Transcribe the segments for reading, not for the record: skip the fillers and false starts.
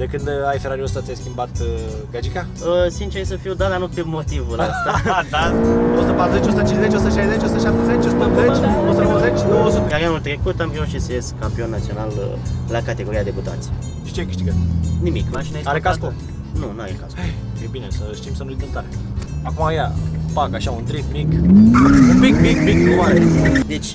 De când ai Ferrari-ul ăsta ți-ai schimbat gagica? Sincer să fiu, dar nu pe motivul ăsta. Da? 140, 150, 160, 170, 180, 190, 200. Iar anul trecut am reușit să ies campion național la categoria debutanți. Și ce ai câștigat? Nimic, mașina Are casco? Nu, nu are casco. E bine să știm să nu-i dăm tare. Acum ia, pac, așa un drift mic. Un pic, nu mare.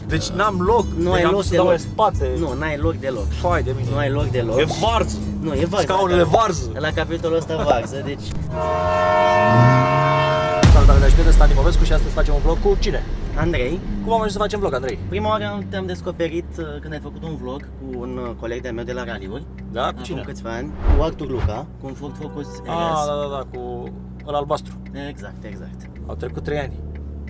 Deci n-am loc. Nu ai loc să deloc. dau în spate. Nu, n-ai loc deloc. Fai de mine. Nu ai loc deloc. E varză. Nu, e varză. Scaunele varză. La capitolul ăsta varză, deci... Salutare, dragi prieteni, Stani Movescu și astăzi facem un vlog cu cine? Andrei, Cum am ajuns să facem vlog, Andrei? prima oară te-am descoperit când ai făcut un vlog cu un coleg de-al meu de la raliuri. Da? Cu Acum cine? câțiva ani, cu Artur Luca, cu un Ford Focus RS. Da, cu ăla albastru. Exact. Au trecut 3 ani.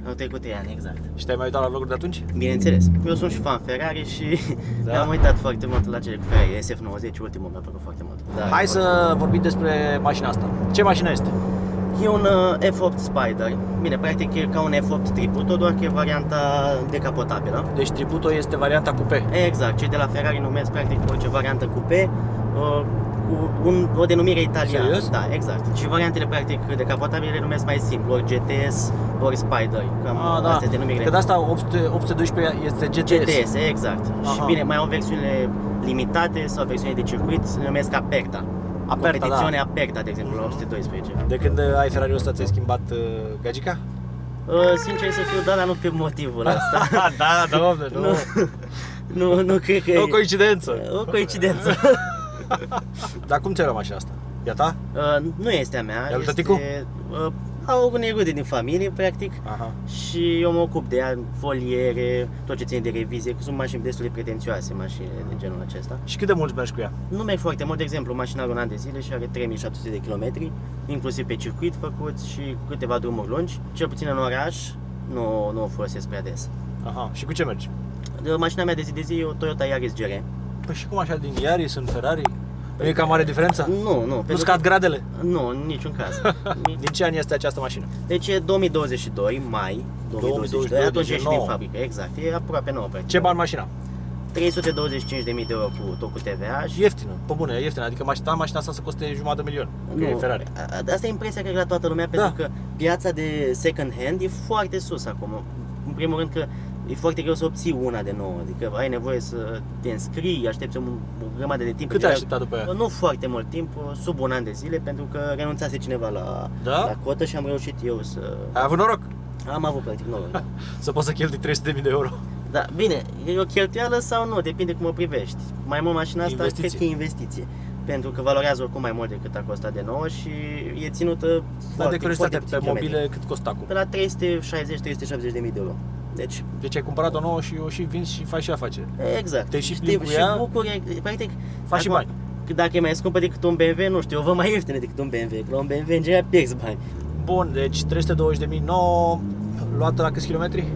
Au trecut 3 ani, exact. Și te-ai mai uitat la vloguri de atunci? Bineînțeles, eu sunt și fan Ferrari și Da? am uitat foarte mult la cele cu Ferrari, SF90, ultimul mi-a plăcut foarte mult. Da, Hai să vorbim despre mașina asta. Ce mașină este? E un F8 Spider. Bine, practic e ca un F8 Tributo, doar că e varianta decapotabilă. Deci Tributo este varianta coupe. Exact, cei de la Ferrari numesc practic orice variantă coupe cu o denumire italiană. Serios? Da, exact. Și variantele practic decapotabile le numesc mai simplu, ori GTS, ori Spider. Cam astea sunt denumirile. Că de asta 812 este GTS. GTS, exact. Și Aha. bine, mai au versiunile limitate sau versiune de circuit, se numesc Aperta. Competizione Aperta, de exemplu, la 112. De când ai Ferrari-ul ăsta ți-ai schimbat gagica? Sincer să fiu, dar nu pe motivul ăsta. Da, doamne, Nu cred că o coincidență. o coincidență. Dar cum ți-ai luat mașina asta? E a ta? Nu este a mea, E al este... tăticu? Au unei rude din familie, practic. Aha. Și eu mă ocup de ea, foliere, tot ce ține de revizie, că sunt mașini destul de pretențioase, mașini de genul acesta. Și cât de mult mergi cu ea? Nu merg foarte mult, de exemplu, mașina are un an de zile și are 3700 de kilometri, inclusiv pe circuit făcuți și câteva drumuri lungi. Cel puțin în oraș, nu o folosesc prea des. Aha. Și cu ce mergi? Mașina mea de zi de zi e o Toyota Yaris GR. Păi și cum așa din Yaris în Ferrari? Nu e cam mare diferență? Nu. Nu scad gradele? Nu, în niciun caz. Din ce an este această mașină? Deci e 2022, mai 2022, atunci deci e și din fabrică, exact, e aproape nouă. Practic. Ce bani mașina? 325.000 de euro cu tot cu TVA și... Ieftină, pe bune, e ieftină, adică mașina asta să coste $500.000, că e Ferrari. Asta e impresia cred la toată lumea, pentru că piața de second hand e foarte sus acum. În primul rând că e foarte greu să obții una de nouă, adică ai nevoie să te înscrii, aștepți o grămadă de timp. Cât ai așteptat după ea? Nu foarte mult timp, sub un an de zile, pentru că renunțase cineva la cotă și am reușit eu să... Ai avut noroc? Am avut practic noroc, da. Să poți să cheltui 300.000 de euro. Da, bine, e o cheltuială sau nu, depinde cum o privești. Mai mult mașina asta cred că e investiție. Pentru că valorează oricum mai mult decât a costat de nouă și e ținută Dar de curiozitate, pe mobile cât costă acum? Pe la 360.000 de euro. Deci ai cumpărat-o nouă și o și vinzi și faci și afaceri. Exact. Te și plimbi cu ea, și bucuri, practic, faci și bani. Dacă e mai scumpă decât un BMW, nu știu, eu văd mai ieftină decât un BMW, că la un BMW în general pierzi bani. Bun, deci 320.000 nouă, luată la câți kilometri?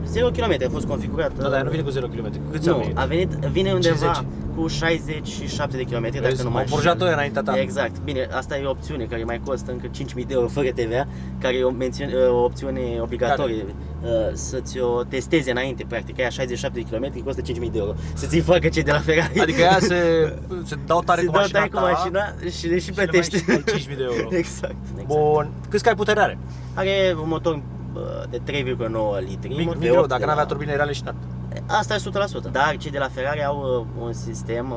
0 km a fost configurată. Da, dar nu vine cu 0 km. Câți nu, vine undeva 50. cu 67 de km, dacă nu mai știu. Au forjat o înaintea ta. Exact. Bine, asta e o opțiune care mai costă încă 5.000 de euro fără TVA, care e o opțiune obligatorie să-ți o testeze înainte, practic. Aia 67 de km costă 5.000 de euro. Să-ți facă cei de la Ferrari. Adică ea se dau tare cu mașina ta. Se dau tare cu mașina și le și plătește. 5.000 de euro. Exact. Bun. Câți cai putere are? Are un motor de 3,9 litri. Mic greu, dacă n-avea turbine reale și n-ar. Asta e 100%. Dar cei de la Ferrari au un sistem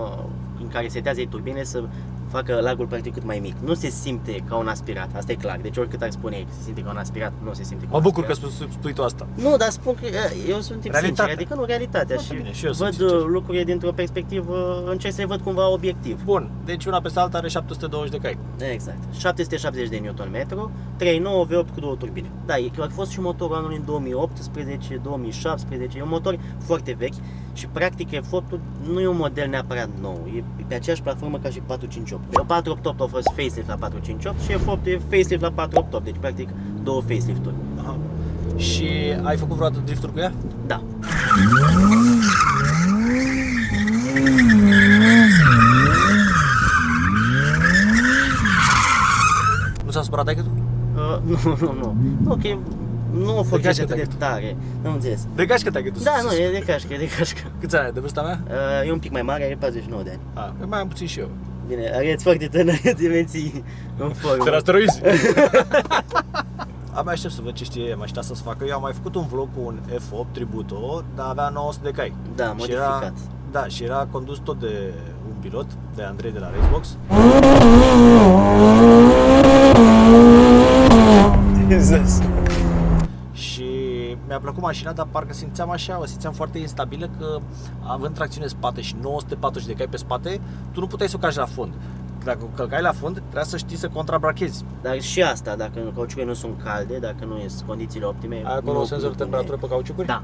în care setează ei turbine să facă lagul practic cât mai mic. Nu se simte ca un aspirat, asta e clar. Deci oricât ar spune ei, se simte ca un aspirat, nu se simte ca un bucur aspirat. că spui tu asta. Nu, dar spun că eu sunt tip sincer, adică nu realitatea și, bine, și eu văd lucrurile dintr-o perspectivă, încerc să le văd cumva obiectiv. Bun, deci una peste alta are 720 de cai. Exact. 770 de Nm, 3.9 V8 cu două turbine. Da, a fost și motorul anului în 2018, 2017, e un motor foarte vechi și practic F8-ul nu e un model neapărat nou, e pe aceeași platformă ca și 458. 488 a fost facelift la 458 și F8 e facelift la 488, deci practic două facelift-uri. Aha. Și ai făcut vreodată drifturi cu ea? Da. Nu s-a supărat taică-tu? Nu. Ok, nu o făcut atât de tare, nu înțeles. De gașcă taică-tu? Da, nu, e de cașcă. Câți ani ai? De vârsta mea? E un pic mai mare, are 49 de ani. Mai am puțin și eu. Bine, arăți foarte tânăr, te menții în formă. Te rastroizi? Abia aștept să văd ce știe mașina să-ți facă. Eu am mai făcut un vlog cu un F8 Tributo, dar avea 900 de cai. Da, Și modificat. și era condus tot de un pilot, de Andrei de la Racebox. Și mi-a plăcut mașina, dar parcă simțeam așa, o simțeam foarte instabilă că având tracțiune spate și 940 de cai pe spate, tu nu puteai să o cași la fund. Dacă o călcai la fund, trebuia să știi să contrabrachezi. Dar și asta, dacă cauciucurile nu sunt calde, dacă nu sunt condițiile optime. Ai acolo senzor de temperatură pe cauciucuri? Da,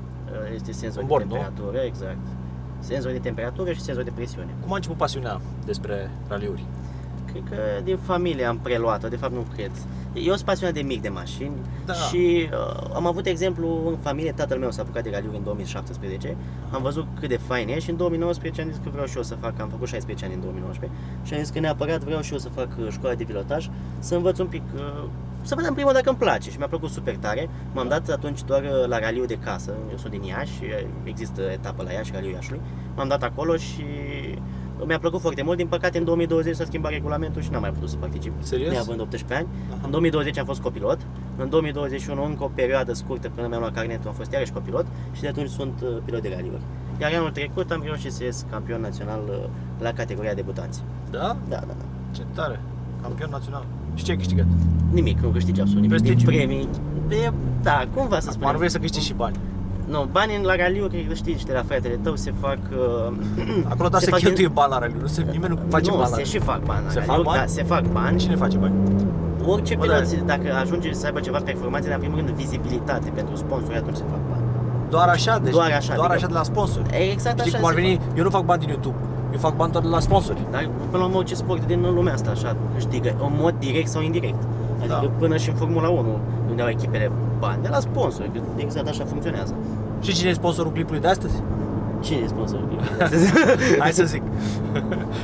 este senzor În de bord, temperatură, exact. Senzor de temperatură și senzor de presiune. Cum a început pasiunea despre raliuri? Cred că din familie am preluat-o, de fapt nu cred. Eu sunt pasionat de mic de mașini Da. și am avut exemplu în familie, tatăl meu s-a apucat de raliuri în 2017. Am văzut cât de fain e și în 2019 am zis că vreau și eu să fac, am făcut 16 ani în 2019 și am zis că neapărat vreau și eu să fac școala de pilotaj, să învăț un pic, să vedem prima dacă îmi place și mi-a plăcut super tare. M-am dat atunci doar la raliul de casă, eu sunt din Iași, există etapă la Iași, raliul Iașului. M-am dat acolo și mi-a plăcut foarte mult. Din păcate în 2020 s-a schimbat regulamentul și n-am mai putut să particip. Serios? Neavând 18 ani. Aha. În 2020 am fost copilot. În 2021 încă o perioadă scurtă până mi-am luat carnetul, am fost iarăși copilot și de atunci sunt pilot de raliuri. Iar anul trecut am reușit să ies campion național la categoria debutanți. Da? Da, da, da. Ce tare! Campion național. Și ce ai câștigat? Nimic, nu câștigi absolut nimic. Prestigiu. Din premii. Da, cumva să Acum spunem. nu vrei să câștigi și bani. Nu, banii la raliuri, cred că știi, de la fratele tău se fac... Acolo da se fac cheltuie bani la raliuri, nimeni nu face nu, bani la se și fac bani la Se fac raliuri, bani? da, se fac bani. Cine face bani? Orice Bă, pilot, dacă ajunge să aibă ceva performanțe, dar în primul rând vizibilitate pentru sponsori, atunci se fac bani. Doar așa, deci Doar așa, doar adică- așa de la sponsori. Exact Știi așa cum ar se veni? fac. Eu nu fac bani din YouTube. Eu fac bani doar de la sponsori. Dar până la urmă orice sport din lumea asta așa câștigă, în mod direct sau indirect. Adică Da. până și în Formula 1 unde au echipele bani, de la sponsori, că exact așa funcționează. Și cine e sponsorul clipului de astăzi? Cine e sponsorul? Hai să zic.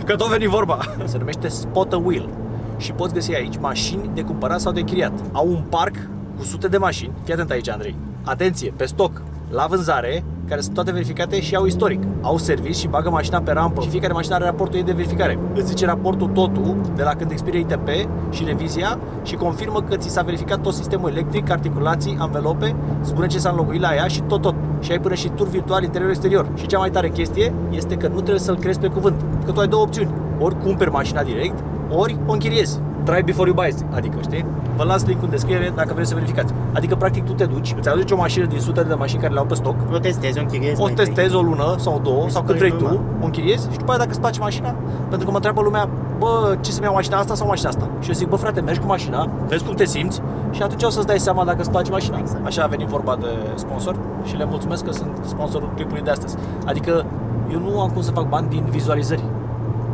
Că tot veni vorba. Se numește Spot a Wheel. Și poți găsi aici mașini de cumpărat sau de închiriat. Au un parc cu sute de mașini. Fii atent aici, Andrei. Atenție, pe stoc, la vânzare, care sunt toate verificate și au istoric. Au service și bagă mașina pe rampă și fiecare mașină are raportul ei de verificare. Îți zice raportul totul de la când expiră ITP și revizia și confirmă că ți s-a verificat tot sistemul electric, articulații, anvelope, spune ce s-a înlocuit la ea și tot. Și ai până și tur virtual interior-exterior. Și cea mai tare chestie este că nu trebuie să-l crezi pe cuvânt, că tu ai două opțiuni. Ori cumperi mașina direct, ori o închiriezi. Try before you buy, adică, știi? Vă las link-ul în descriere dacă vreți să verificați. Adică, practic, tu te duci, îți aduci o mașină din sutele de mașini care le au pe stoc, O testezi, o închiriezi. o mai întâi. testezi o lună sau două, sau cât vrei tu, normal. o închiriezi și după aia dacă îți place mașina, pentru că mă întreabă lumea, bă, ce să-mi iau mașina asta sau mașina asta? Și eu zic, bă frate, mergi cu mașina, vezi cum te simți și atunci o să-ți dai seama dacă îți place mașina. Exact. Așa a venit vorba de sponsor și le mulțumesc că sunt sponsorul clipului de astăzi. Adică eu nu am cum să fac bani din vizualizări.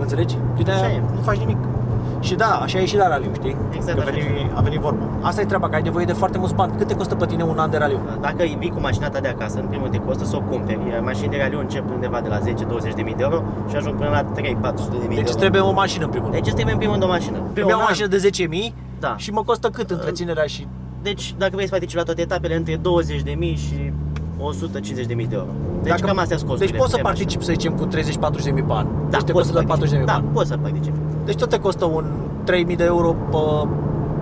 Înțelegi? Din Așa aia e. nu faci nimic. Și da, așa e și la raliu, știi? Exact Că așa a venit vorba. Asta e treaba, că ai nevoie de foarte mulți bani. Cât te costă pe tine un an de raliu? Dacă vii cu mașina ta de acasă, în primul te costă să o cumperi. Iar mașini de raliu încep undeva de la 10-20 de mii de euro și ajung până la 3-400 de mii de Deci euro. îți trebuie o mașină în primul rând. Deci îți trebuie în primul rând o mașină. Pe Îmi iau un o an, mașină de 10.000 Da. și mă costă cât întreținerea și... Deci dacă vrei să participi la toate etapele, între 20 de mii și 150 de mii de euro. Deci Dacă- cam astea sunt costurile. Deci poți să de mașină. participi, să zicem, cu 30-40 de mii pe an. Da, Deci te poți costă de 40 de mii pe Da, an. poți să participi. Deci tot te costă un 3.000 de euro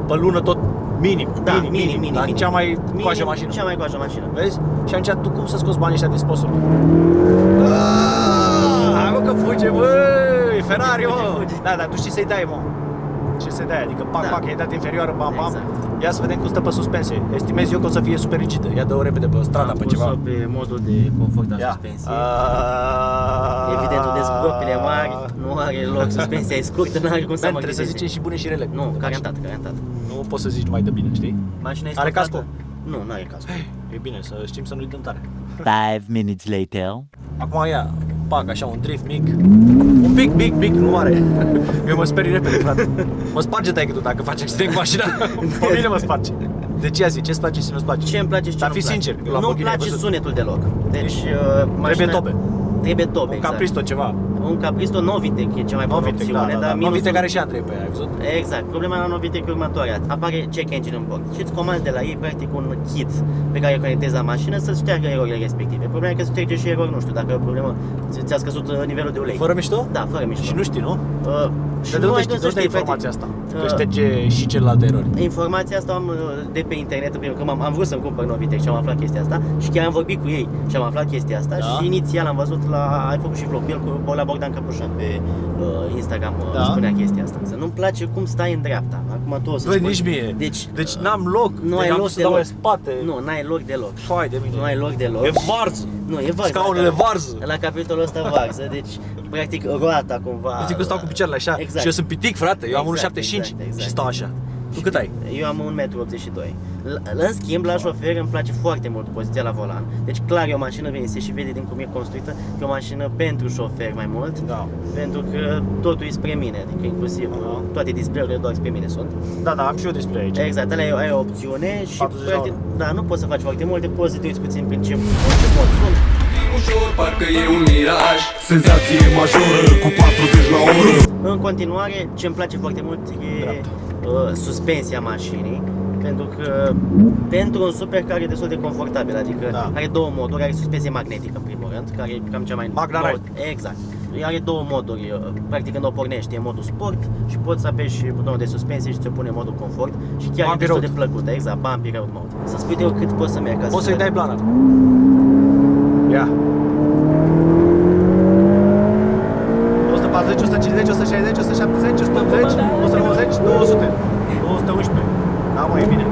pe lună, tot minim. Da, minim. Dar cea mai coajă mașină. Cea mai coajă mașină. Vezi? Și atunci tu cum să scoți banii ăștia din sponsor? Hai mă că fuge, băi! Ferrari, mă! Fuge. Da, dar tu știi să-i dai, mă. Ce să-i dai? Adică pac, Da. pac, i-ai dat inferioară, bam, bam. Exact. Ia să vedem cum stă pe suspensie. Estimez eu că o să fie super rigidă. Ia dă-o repede pe stradă, Am pe pus-o ceva. pe modul de confort al Ia. suspensiei. Evident, unde sunt gropile mari, nu are loc, suspensia e scurtă, nu are cum să Man, mă trebuie să ghideze. zicem și bune și rele. Nu, garantat, garantat. Nu poți să zici numai de bine, știi? Mașina este Are stocată? casco? Nu, nu are casco. E bine, să știm să nu-i dăm tare. 5 minutes later. Acum ia, pac, așa, un drift mic. Un pic, nu mare. Eu mă sperii repede, frate. Mă sparge taică tu dacă faci accident cu mașina. Pe mine mă sparge. De ce azi? Ce-ți place și nu-ți place? Ce îmi place și ce Dar nu-mi fi place. sincer, la Nu-mi Lamborghini ai place văzut. sunetul deloc. Deci, Trebuie tobe. Trebuie tobe, Un exact. Capristo ceva. un Capristo Novitec e cea mai bună Novitec, opțiune, da. dar Novitec minusul- are și Andrei pe ea, ai văzut? Exact. Problema la Novitec e următoarea. Apare check engine în bord și îți comanzi de la ei practic un kit pe care îl conectezi la mașină să șteargă erorile respective. Problema e că șterge și erori, nu știu, dacă e o problemă, ți-a scăzut nivelul de ulei. Fără mișto? Da, fără mișto. Și nu știi, nu? Și Dar de nu unde ai știi? de De unde ai frate. informația asta? Că șterge și celelalte erori. Informația asta am de pe internet, pentru că am vrut să-mi cumpăr Novitec și am aflat chestia asta și chiar am vorbit cu ei și am aflat chestia asta Da. și inițial am văzut ai făcut și vlog cu el cu la Bogdan Căpușan pe Instagram, Da. spunea chestia asta. Să nu-mi place cum stai în dreapta. Acum tu o să Băi, spui. nici mie. Deci n-am loc. nu ai am loc să dau deloc. în spate. Nu, n-ai loc deloc. Fai de mine. Nu ai loc deloc. E varză. Nu, e varză. Scaunele La- varză. La capitolul ăsta varză, deci practic roata cumva. Zic că stau cu picioarele așa Exact. și eu sunt pitic, frate. Eu am Exact, 1,75 exact. și stau așa. Tu cât ai? Eu am 1,82 m. În schimb, la șofer îmi place foarte mult poziția la volan. Deci clar e o mașină, bine, se și vede din cum e construită, că e o mașină pentru șofer mai mult. Da. Pentru că totul e spre mine, adică inclusiv toate display-urile doar spre mine sunt. Da, am și eu display aici. Exact, ăla e o opțiune și 40 la practic, oră. da, nu poți să faci foarte multe, poți să te uiți puțin prin ce mod sunt. Ușor, parcă e un miraj. Senzație majoră cu 40 la oră. În continuare, ce îmi place foarte mult e suspensia mașinii. Pentru că pentru un supercar e destul de confortabil, adică Da. are două moduri, are suspensie magnetică în primul rând, care e cam cea mai Magna nouă. Ride. Exact. Are două moduri, practic când o pornești e modul sport și poți să apeși butonul de suspensie și ți-o pune în modul confort și chiar Bumpy e destul road. de plăcută, exact, bumpy road mode. Să spui eu cât poți să mergi ca Poți să-i dai planar. Ia. 140, 150, 160, 170, 180, 190, 200, 211. Da, mă, e bine.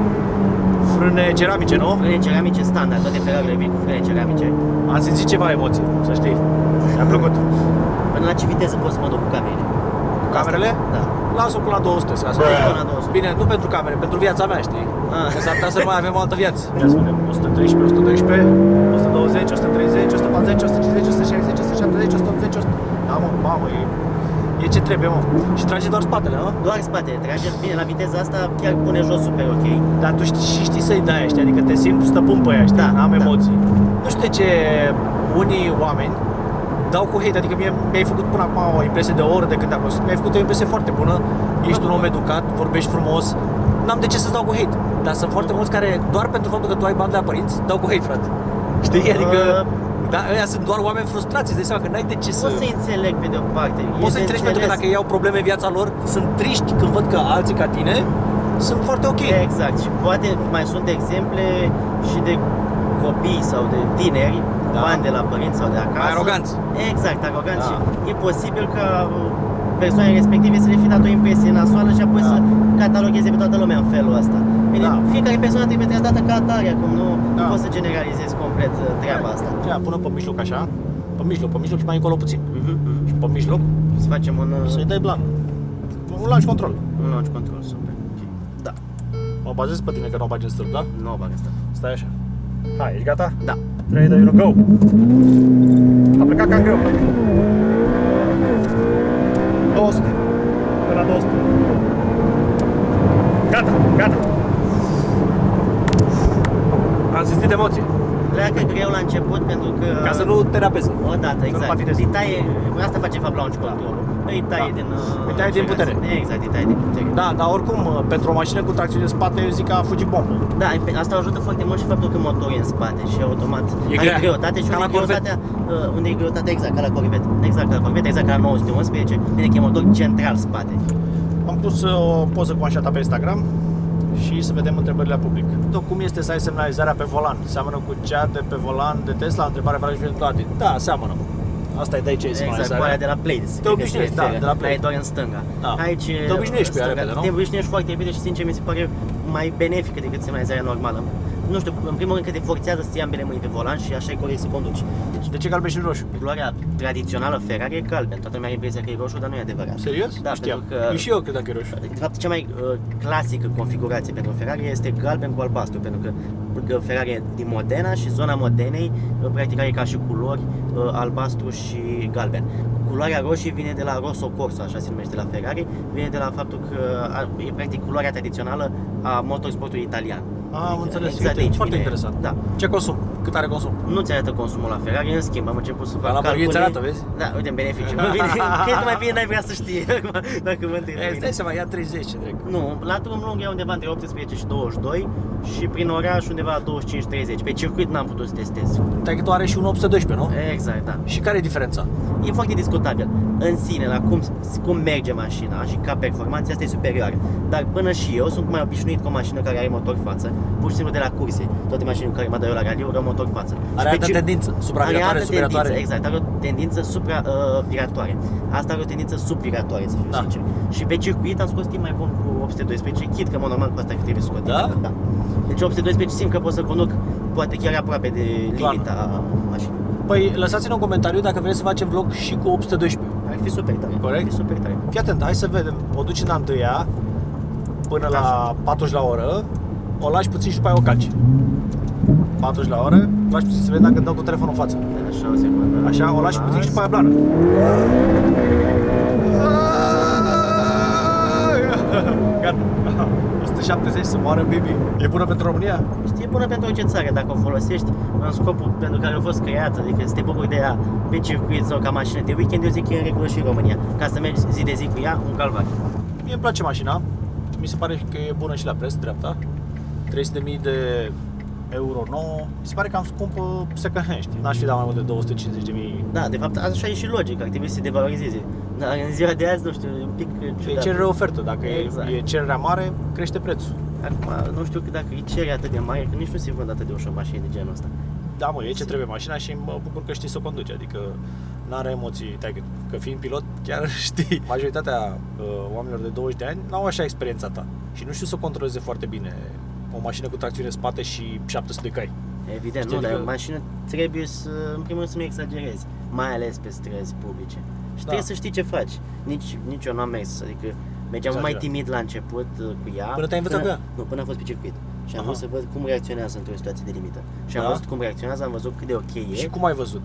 Frâne ceramice, nu? Frâne ceramice standard, toate Ferrari-urile vin cu frâne ceramice. Am simțit ceva emoții, să știi. Mi-a plăcut. Până la ce viteză pot să mă duc cu camerele? Camerele? Da. Lasă-o până la 200, să Până la 200. Bine, nu pentru camere, pentru viața mea, știi? Ah. Că s-ar putea să nu mai avem o altă viață. Ia să vedem, 113, 112, 120, 130, 140, 150, 160, 170, 180, 100. Da, mă, mamă, e ce trebuie, mă. Și trage doar spatele, nu? Doar spatele, trage bine, la viteza asta chiar pune jos super ok. Dar tu știi să-i dai, știi? Adică te simți stăpân pe ea, știi? Da, N-am da. emoții. Nu știu de ce unii oameni dau cu hate, adică mi-ai făcut până acum o impresie de o oră de când am văzut, mi-ai făcut o impresie foarte bună, ești un om educat, vorbești frumos, n-am de ce să dau cu hate, dar sunt foarte mulți care, doar pentru faptul că tu ai bani de la părinți, dau cu hate, frate. Știi? Adică, da, ăia sunt doar oameni frustrați, îți dai seama că n-ai de ce să... Poți să înțeleg pe de o parte. Poți să înțelegi pentru că dacă ei au probleme în viața lor, sunt triști când văd că alții ca tine sunt foarte ok. Exact, și poate mai sunt exemple și de copii sau de tineri, Da. bani de la părinți sau de acasă. Mai aroganți. Exact, aroganți Da. și e posibil ca persoanele respective să le fi dat o impresie nasoală și apoi Da. să catalogheze pe toată lumea în felul ăsta. Bine, Da. fiecare persoană trebuie tratată ca atare, acum nu Da. poți să generalizezi complet treaba asta. Ia, pune pe mijloc așa, pe mijloc și mai încolo puțin. Și pe mijloc Să facem să-i dai plan. Un launch control. un launch control, super. Ok. Da, Mă bazez pe tine că nu o bagi în stâlp, da? nu o bag asta. Stai așa. Hai, ești gata? Da. 3, 2, 1, go! A plecat cam greu. 200. Până la 200. Gata, gata. Am simțit emoții. Pleacă greu la început pentru că... Ca să nu te rapeze. O dată, nu exact. patinezi. Îi taie, asta face fapt launch control. Îi taie Da. din... Îi taie din putere. Exact, îi taie din putere. Da, dar oricum, pentru o mașină cu tracțiune în spate, eu zic că a fugit bombă. Da, asta ajută foarte mult și faptul că motorul e în spate și automat E are grea. greutate și Ca la unde e greutatea, unde e greutatea exact ca la Corvette. Exact ca la Corvette, exact ca la 911. Bine că e motor central spate. Am pus o poză cu mașina ta pe Instagram și să vedem întrebările la public. Cum este să ai semnalizarea pe volan? Seamănă cu cea de pe volan de Tesla? Întrebare valabilă pentru toate. Da, seamănă. Asta e de aici Exact, semnalizarea. cu aia de la Blades. Te obișnuiești, da, de la Blade. Aia e doar în stânga. Da. Aici Te obișnuiești cu ea stânga. repede, nu? Te obișnuiești foarte bine și sincer mi se pare mai benefică decât semnalizarea normală. Nu știu, în primul rând că te forțează să ții ambele mâini pe volan și așa e corect să conduci. Deci, De ce galben și roșu? culoarea tradițională Ferrari e galben. Toată lumea are impresia că e roșu, dar nu e adevărat. Serios? Da, Nu știam. pentru că- Eu și eu credeam că e roșu. De fapt, cea mai clasică configurație pentru Ferrari este galben cu albastru, pentru că Ferrari e din Modena și zona Modenei practic are ca și culori albastru și galben. Culoarea roșie vine de la Rosso Corso, așa se numește la Ferrari, vine de la faptul că e practic culoarea tradițională a motorsportului italian. Am înțeles. Exact de Uite, aici foarte vine- interesant. Da. Ce consum? Cât are consum? Nu-ți arată consumul la Ferrari, în schimb am început să La fac Lamborghini calcule. ți arată, vezi? Da, uite, în beneficiu. Cred că mai bine n-ai vrea să știi acum, dacă mă întâlni. Îți dai seama, ia 30 ce drept. Nu, la drum lung e undeva între 18 și 22 și prin oraș undeva 25-30. Pe circuit n-am putut să testez. Stai că tu are și un 812, nu? Exact, da. Și care e diferența? E foarte discutabil. În sine, la cum merge mașina și ca performanță, asta e superioară. Dar până și eu sunt mai obișnuit cu o mașină care are motor față, pur și simplu de la curse. Toate mașinile cu care mă dau eu la raliu au motor față. Are altă tendință, supraviratoare, subviratoare. Exact, are o tendință supra-viratoare. Asta are o tendință subviratoare, să fiu Da. sincer. Și pe circuit am scos timp mai bun cu 812, chit că, mă, normal, cu asta că trebuie să scot. Da? Da. Deci 812 simt că pot să conduc poate chiar aproape de Clar. limita mașinii. Păi lăsați-ne un comentariu dacă vreți să facem vlog și cu 812. Ar fi super tare. Corect? Ar fi super tare. Fii atent, hai să vedem. O duci în a întâia până la 40 la oră, o lași puțin și după aia o calci. 40 la oră, lași puțin să vedem dacă dau cu telefonul în față. Așa, o secundă. Așa, o lași puțin și după aia plană. Gata. 170 să moară Bibi. E bună pentru România? Știi, bună pentru orice țară dacă o folosești în scopul pentru care a fost creată, adică să te bucuri de ea pe circuit sau ca mașină de weekend, eu zic că e în regulă și în România. Ca să mergi zi de zi cu ea, un calvar. Mie îmi place mașina. Mi se pare că e bună și la preț, dreapta. 300.000 de euro nouă. Mi se pare cam scumpă second hand, știi? N-aș fi dat mai mult de 250.000. Da, de fapt, așa e și logic, ar trebui să se devalorizeze. Dar în ziua de azi, nu știu, e un pic E ciudat. cerere-ofertă. Dacă Exact. e cererea mare, crește prețul. Acum, nu știu dacă e cerere atât de mare, că nici nu se vând atât de ușor mașini de genul ăsta. Da, mă, e ce trebuie mașina și mă bucur că știi să o conduci. Adică n-are emoții, că fiind pilot, chiar știi. Majoritatea oamenilor de 20 de ani n-au așa experiența ta și nu știu să controleze foarte bine o mașină cu tracțiune în spate și 700 de cai. Evident, Știi, nu, dar adică- o mașină trebuie să, în primul rând, să nu exagerezi, mai ales pe străzi publice. Și trebuie să știi ce faci. Nici eu n-am mers, adică mergeam mai Exagerat. timid la început cu ea. Până te-ai învățat cu ea? Nu, până am fost pe circuit. Și am Aha. vrut să văd cum reacționează într-o situație de limită. Și am Da? văzut cum reacționează, am văzut cât de ok e. Și cum ai văzut?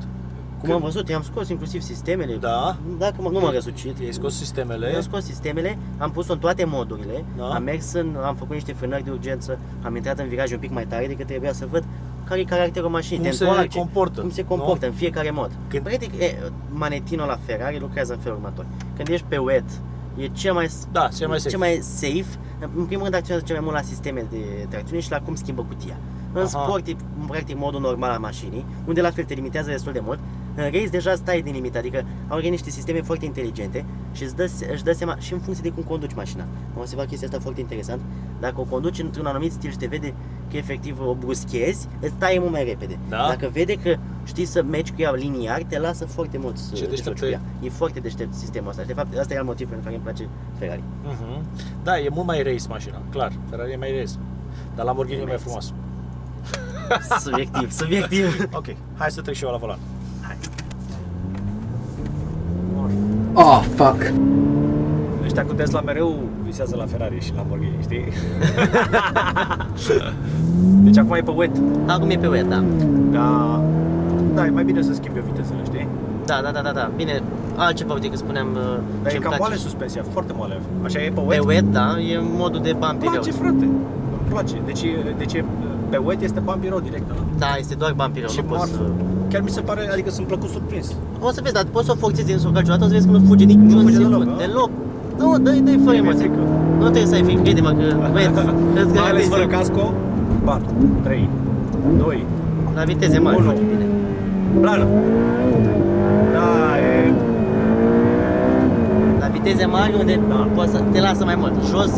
Cum am văzut, i-am scos inclusiv sistemele. Da? Dacă nu m-am răsucit. I-ai scos sistemele? Am scos sistemele, am pus-o în toate modurile, Da. am făcut niște frânări de urgență, am intrat în viraje un pic mai tare decât trebuia să văd care e caracterul mașinii. Cum te se întoarce, comportă, Cum se nu? comportă în fiecare mod. Când- Practic, Manetino la Ferrari lucrează în felul următor. Când ești pe wet, e cel mai cel mai safe. În primul rând acționează cel mai mult la sisteme de tracțiune și la cum schimbă cutia. În Aha. sport e practic modul normal al mașinii, unde la fel te limitează destul de mult. În race deja stai din limită, adică au niște sisteme foarte inteligente și își dă seama și în funcție de cum conduci mașina. Am observat chestia asta foarte interesant. Dacă o conduci într-un anumit stil și te vede că efectiv o bruschezi, îți taie mult mai repede. Da? Dacă vede că știi să mergi cu ea liniar, te lasă foarte mult să Ce te deștept joci cu e. ea. E foarte deștept sistemul ăsta. De fapt, asta e alt motiv pentru care îmi place Ferrari. Mhm. Da, e mult mai race mașina, clar. Ferrari e mai race. Dar Lamborghini e mai race. frumos. Subiectiv, subiectiv. Ok, hai să trec și eu la volan. Oh, fuck. Ăștia cu Tesla mereu visează la Ferrari și Lamborghini, știi? Deci acum e pe wet. Acum e pe wet, da. Da, e mai bine să schimbi vitezele, știi? Da. Bine, altceva, uite că spuneam Dar e ce-mi cam place. moale suspensia, foarte moale. Așa e pe wet? Pe wet, da, e modul de bumpy Îmi road. place, frate. Îmi place. Deci pe wet este bumpy road direct, da? Da, este doar bumpy road, Și nu poți marfă. să... Chiar mi se pare, adică sunt plăcut surprins. O să vezi, dar poți să o forțezi în surcal o să vezi că nu fuge niciun fuge secund. deloc, da? Deloc. Nu, dă-i fără E emoție. frică. Nu trebuie să ai frică, crede-mă că wet, îți Mai ales garantezi fără casco. 4, 3, 2, la viteze mari, Unu. foarte bine. plană. Da, e... La viteze mari unde Da. poți să te lasă mai mult. Jos,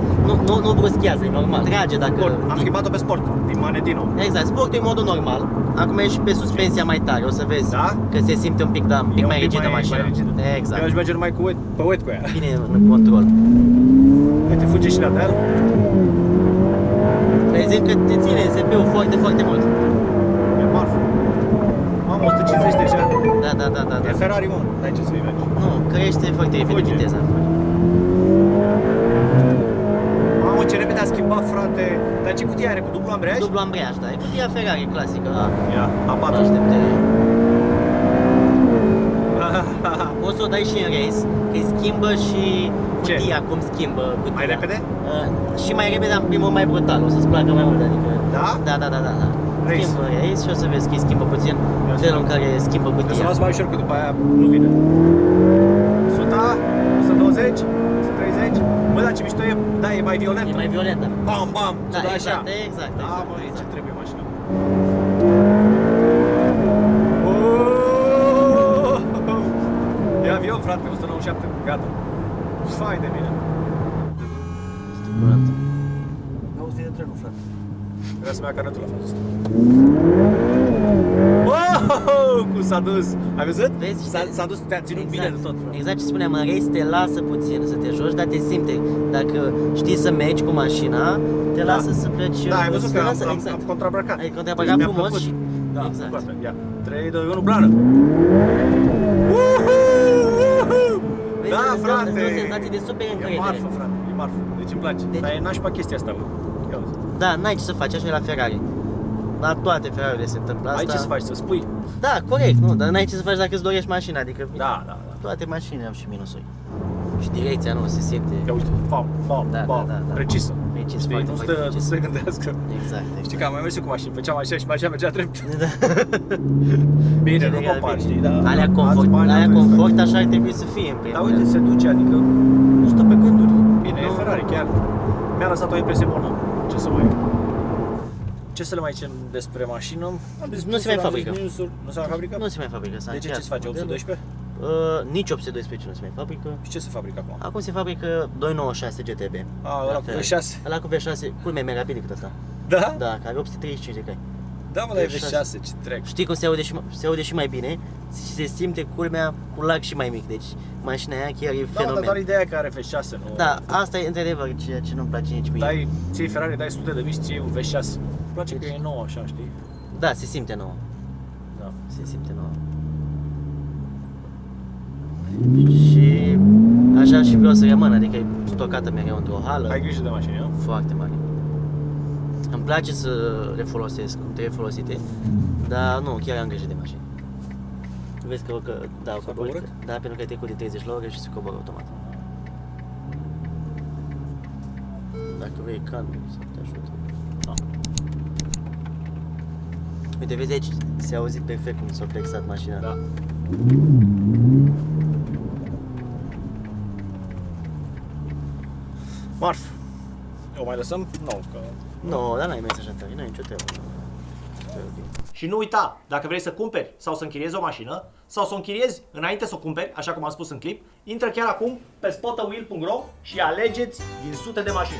nu bruschează, e normal. Trage dacă... Bun, am schimbat-o pe sport, din Manetino. Exact, sportul e modul normal. Acum ești pe suspensia mai tare, o să vezi Da? că se simte un pic, da, un pic mai rigidă mașina. Mai rigidă. Exact. Eu aș merge numai pe wet cu ea. Bine în control. Uite, fuge și la deal. Vezi că te ține SP-ul foarte, foarte mult. E marfă. Am 150 deja. Da. E Ferrari, mă, n-ai ce să-i mergi. Nu, crește foarte repede Fuge. viteza. Mamă, ce repede a schimbat, frate. Dar ce cutie are? Cu dublu ambreiaj? Dublu ambreiaj, da. E cutia Ferrari clasică. Ia, A4. Așteptere. Poți să o dai și în race, că îi schimbă și Ce? cutia, cum schimbă cutia. Mai repede? Și mai repede, în primul mai brutal, o să-ți placă mai mult, adică... Da? Da. schimbă race și o să vezi că îi schimbă puțin felul în care schimbă Trebuie să cutia. las mai ușor, că după aia nu vine. 100, 120, 130. Bă, dar ce mișto e, da, e mai violent. E mai violent, da. Bam, bam, Da, să dai așa. exact. Da, mă, ce exact. trebuie mașina. E avion, frate, 197, gata. Fai de mine. Curent. Auzi, vine trenul, frate. Vreau să-mi ia carnetul la față asta. Wow, cum s-a dus. Ai văzut? Vezi? S-a dus, te-a ținut bine de tot, frate. Exact ce spuneam, în race te lasă puțin să te joci, dar te simte. Dacă știi să mergi cu mașina, te lasă să pleci. Da, ai văzut te că lasă, am exact. contrabracat. Ai contrabracat Mi-a frumos plăcut. și... Da, exact. gata, ia. 3, 2, 1, blană. Vezi, Da, îți frate. dă o senzație de super E încredere. marfă, frate, e marfă. Deci îmi place. Deci- Dar e nașpa chestia asta, bă. Ia uzi. Da, n-ai ce să faci, așa e la Ferrari. La toate Ferrari se întâmplă asta. Ai ce să faci, să spui? Da, corect, nu, dar n-ai ce să faci dacă îți dorești mașina, adică Da, da, da. toate mașinile au și minusuri. Și direcția nu se simte. Ia uite, bam, bam, Da, bam, da, da. precisă. Precis, Știi, foarte, nu foarte stă, nu precis. se gândească. Exact, Știi exact. că am mai mers eu cu mașini, făceam așa și mașina mergea drept. Da. Bine, nu General, compar, bine. știi, dar... Alea alți confort, bani alea nu trebuie să confort așa ar trebui să fie în faci. primul Dar uite, rând. se duce, adică nu stă pe gânduri. Bine, e Nu. Ferrari, chiar. Mi-a lăsat o impresie bună. Ce să mai... Ce să le mai zicem despre mașină? Am zis Nu se mai plusuri, am fabrică. zis minusuri. Nu se mai fabrică? Nu se mai fabrică, s-a De ce? Ce încheiat se face? modelul. 812? Nici 812 nu se mai fabrică. Și ce se fabrică acum? Acum se fabrică 296 GTB. A, ăla cu Ferrari. V6. Ăla cu V6, culmea e mai rapid decât ăsta. Da? Da, care are 835 de cai. Da, mă, dar e V6. V6, ce trec. Știi cum se aude și mai bine și se simte culmea cu lag și mai mic, deci mașina aia chiar e Da, mă, dar fenomen. doar ideea că are V6, nu... Da, asta e într-adevăr ceea ce nu-mi place nici mie. Dai, ții Ferrari, dai sute de mii și ții un V6. Îmi place că e nou așa, știi? Da, se simte nouă. Da. Se simte nouă. Și așa și vreau să rămân, adică e stocată mereu într-o hală Ai grijă de mașini, nu? foarte mare. Îmi place să le folosesc cum trebuie folosite, dar nu, chiar am grijă de mașini. Vezi că, da, S-a coborât, coborât? da, pentru că ai trecut de 30 la oră și se coboră automat. Dacă vrei calm, să te ajută. Da. Uite, vezi aici, se auzit perfect cum s-a flexat mașina. Da. Marf. O mai lăsăm? Nu, că... Nu, dar n-ai mers așa tare, n-ai nicio treabă. Și nu uita, dacă vrei să cumperi sau să închiriezi o mașină, sau să o închiriezi înainte să o cumperi, așa cum am spus în clip, intră chiar acum pe spotawheel.ro și alegeți din sute de mașini.